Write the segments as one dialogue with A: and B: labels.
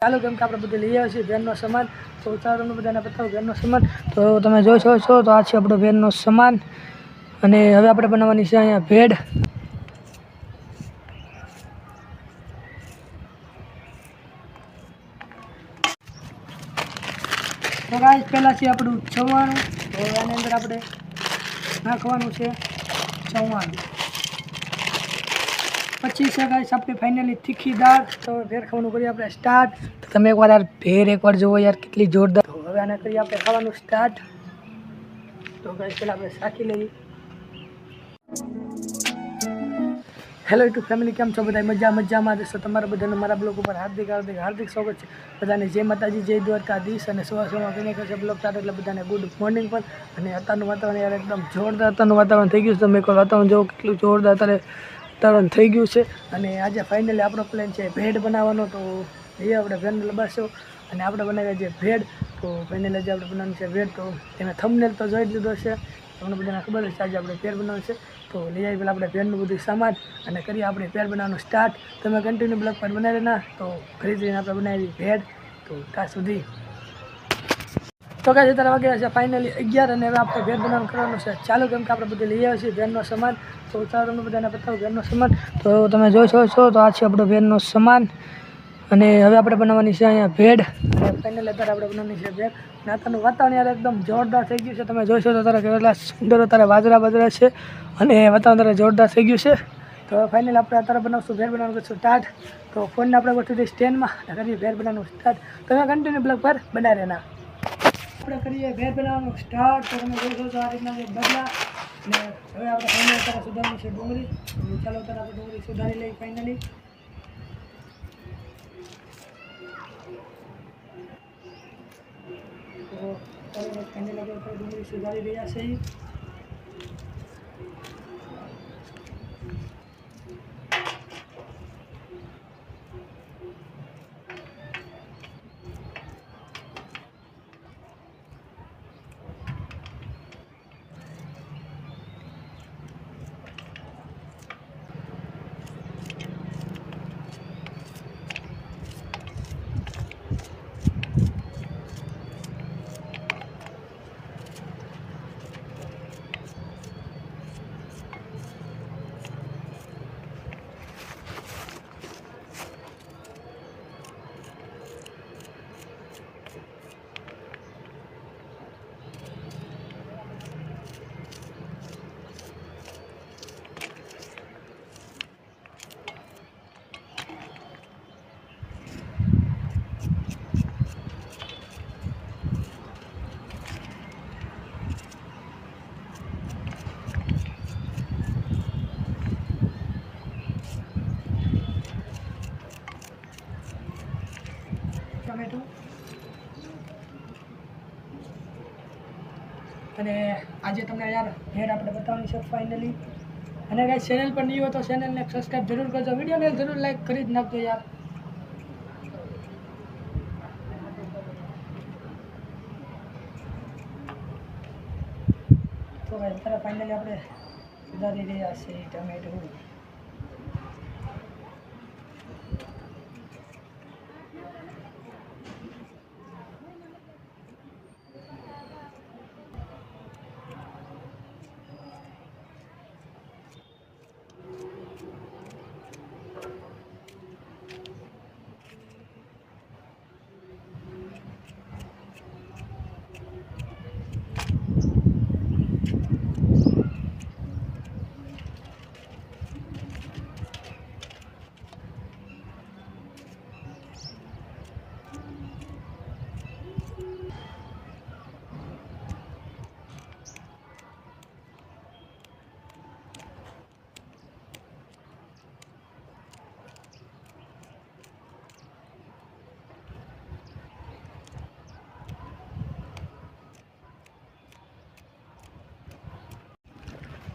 A: ચાલો કેમ કે આપણે બધું લઈ આવ્યા છીએ વેનનો સામાન. તો ચાલો તમને બધાને બતાવું વેનનો સામાન. તો તમે જોઈ શકો છો તો આ છે આપણો વેનનો સામાન. અને હવે આપણે બનાવવાની છે અહીંયા ભેળ. તો ગાઈસ પહેલાં છે આપણું ચવાણું. તો આની અંદર આપણે નાખવાનું છે ચવાણું. પછી છે ગાઈસ આપણે ફાઇનલી તીખી દાળ. તો ભેળ ખાવાનું કરીએ આપણે સ્ટાર્ટ. તો તમે એકવાર યાર ભેળ એકવાર જુઓ યાર કેટલી જોરદાર. તો હવે આને કરીએ આપણે ખાવાનું સ્ટાર્ટ. તો ગાઈસ પહેલાં આપણે શાકી લઈએ. હેલો યુટ્યુબ ફેમિલી, કેમ છો બધા? મજામાં જશો. તમારા બધાને મારા બ્લોગ ઉપર હાર્દિક સ્વાગત છે. બધાને જય માતાજી, જય દ્વારકાધીશ. અને સવારમાં કહીને કહે છે બ્લોગ સ્ટાર્ટ એટલે બધાને ગુડ મોર્નિંગ પણ. અને અત્યારનું વાતાવરણ યાર એકદમ જોરદાર વાતાવરણ થઈ ગયું છે. તમે એકવાર વાતાવરણ જોવો કેટલું જોરદાર વાતાવરણ થઈ ગયું છે. અને આજે ફાઇનલી આપણો પ્લાન છે ભેળ બનાવવાનો. તો એ આપણે ભેળને લબાસો અને આપણે બનાવીએ છીએ ભેળ. તો ફાઇનલી આજે આપણે બનાવવાનું છે ભેળ. તો તમે થંબનેલ તો જોઈ જ લીધો છે. તમને બધાને ખબર છે આજે આપણે ભેળ બનાવવાનું છે. તો લઈ આવી પહેલાં આપણે ભેળનું બધું સામાન અને કરીએ આપણે ભેળ બનાવવાનું સ્ટાર્ટ. તમે કન્ટિન્યુ બ્લોગ પર બનાવી ના તો ખરીદીને આપણે બનાવી ભેળ. તો ત્યાં સુધી તો કાંઈ અત્યારે વાગ્યા છે ફાઇનલી 11 અને હવે આપણે ભેળ બનાવવાનું કરવાનું છે. ચાલો કેમ કે આપણે બધું લઈ આવ્યા છીએ ભેળનો સામાન. તો ચાલો તમને બધાને બતાવું ભેળનો સામાન. તો તમે જોઈ શકો છો તો આ છે આપણો ભેળનો સામાન. અને હવે આપણે બનાવવાની છે અહીંયા ભેળ. અને ફાઇનલી અત્યારે આપણે બનાવવાની છે ભેળ. નાતાનું વાતાવરણ યાર એકદમ જોરદાર થઈ ગયું છે. તમે જોઈશો તો અત્યારે કેટલા સુંદર અત્યારે વાજરા છે. અને વાતાવરણ અત્યારે જોરદાર થઈ ગયું છે. તો ફાઇનલ આપણે અત્યારે બનાવશું ભેળ બનાવવાનું કરશું સ્ટાર્ટ. તો ફોનને આપણે ગોઠવી દઈએ સ્ટેન્ડમાં અને કરીએ ભેળ બનાવવાનું સ્ટાર્ટ. તમે કન્ટિન્યુ બ્લોગ પર બનાવી રહેના. આપણે કરીએ ભેળ બનાવવાનું સ્ટાર્ટ. તો તમે જોઈશો તો આ રીતના બદલા. અને હવે આપણે ફાઇનલ અત્યારે સુધારવાની છે ડુંગળી. ચાલો અત્યારે આપણે ડુંગળી સુધારી લઈએ ફાઇનલી. તો ફાઇનલ આપણે ડુંગળી સુધારી રહ્યા છીએ. ટમેટું અને આજે તમને યાર ભેળ આપણે બતાવવાની છે ફાઇનલી. અને કાંઈ ચેનલ પર નહીં હોય તો ચેનલને સબસ્ક્રાઈબ જરૂર કરજો. વિડીયોને જરૂર લાઈક કરી જ નાખજો યાર. તો ભાઈ અત્યારે ફાઇનલી આપણે સુધારી રહ્યા છીએ ટમેટું.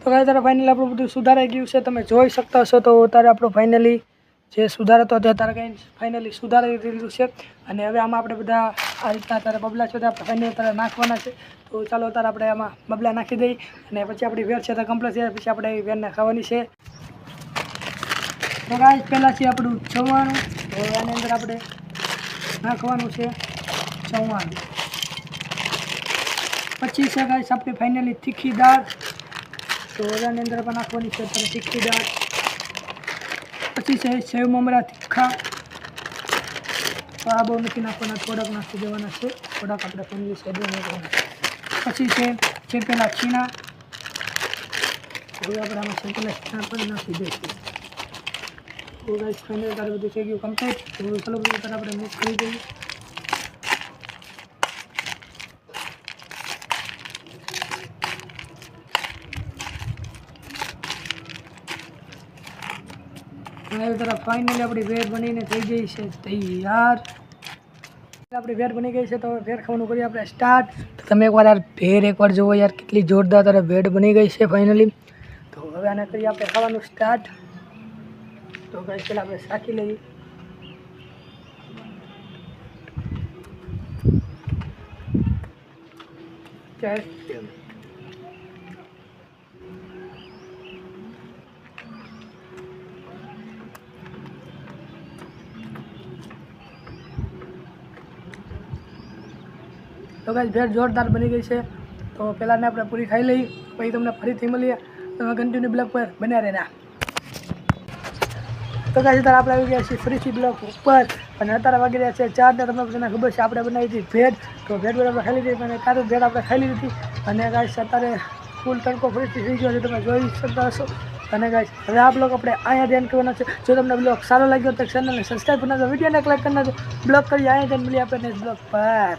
A: તો કાંઈ ત્યારે ફાઇનલી આપણું બધું સુધારાઈ ગયું છે. તમે જોઈ શકતા હશો તો અત્યારે આપણું ફાઇનલી જે સુધારો હતો ત્યારે કંઈ ફાઇનલી સુધારી દીધું છે. અને હવે આમાં આપણે બધા આ રીતના અત્યારે બબલા છે આપણે ફાઇનલી અત્યારે નાખવાના છે. તો ચાલો અત્યારે આપણે આમાં બબલા નાખી દઈએ અને પછી આપણી વેર છે તો કમ્પ્લીટ છે. પછી આપણે એ વેરને ખાવાની છે. તો ગાઈસ પહેલાં છે આપણું ચવાણું. તો આની અંદર આપણે નાખવાનું છે ચવાણું. પછી છે ગાઈસ આપણે ફાઇનલી તીખી દાળ, તો ઓલાની અંદર પણ નાખવાની છે અત્યારે તીખી દાળ. પછી છે સેવ મમરા તીખા, તો આ બહુ નથી નાખવાના, થોડાક નાખી દેવાના છે, થોડાક આપણે ફેમિલી સેવ નાખવાના. પછી છે ચેપેલા છીણા, હવે આપણે આમાં ચેપેલા છીણા પણ નાખી દઈશું. તો ગાઈસ ફાઇનલ તારે બધું થઈ ગયું કમ્પ્લીટ. તો ચાલો બધું તારે આપણે મિક્સ કરી દઈએ. હવે તરફ ફાઇનલી આપણી વેર બનીને થઈ ગઈ છે તૈયાર. આપણી વેર બની ગઈ છે, તો વેર ખાવાનું કરીએ આપણે સ્ટાર્ટ. તો તમે એકવાર યાર ભેર એકવાર જુઓ યાર, કેટલી જોરદાર તારે વેર બની ગઈ છે ફાઇનલી. તો હવે આને કરીએ આપણે ખાવાનું સ્ટાર્ટ. તો ગાઈસ પહેલાં આપણે શાકી લઈએ. તો ગાઈસ ભેળ જોરદાર બની ગઈ છે. તો પહેલાંને આપણે પૂરી ખાઈ લઈએ, પછી તમને ફરીથી મળીએ. તમે કન્ટિન્યુ બ્લોગ પર બન્યા રહેના. તો ગાઈસ અત્યારે આપણે આવી ગયા છીએ ફરીથી બ્લોગ ઉપર, અને અત્યારે વાગી રહ્યા છે 4 ને તમને બધાને ખબર છે આપણે બનાવી હતી ભેળ. તો ભેળ આપણે ખાઈ લીધી, અને તારે ભેળ આપણે ખાઈ લીધી હતી. અને ગાઈસ અત્યારે ફૂલ તડકો ફરીથી થઈ ગયો છે, તમે જોઈ શકતા હશો. અને ગાઈસ હવે આ બ્લોગ આપણે અહીંયા ધ્યાન કરવાનો છે. જો તમને બ્લોગ સારો લાગ્યો તો ચેનલને સબસ્ક્રાઈબ કરી નાખજો, વિડીયોને લાઈક કરી નાખજો. બ્લોગ કરી અહીંયા ધ્યાન મળીએ આપણે નેક્સ્ટ બ્લોગ પર.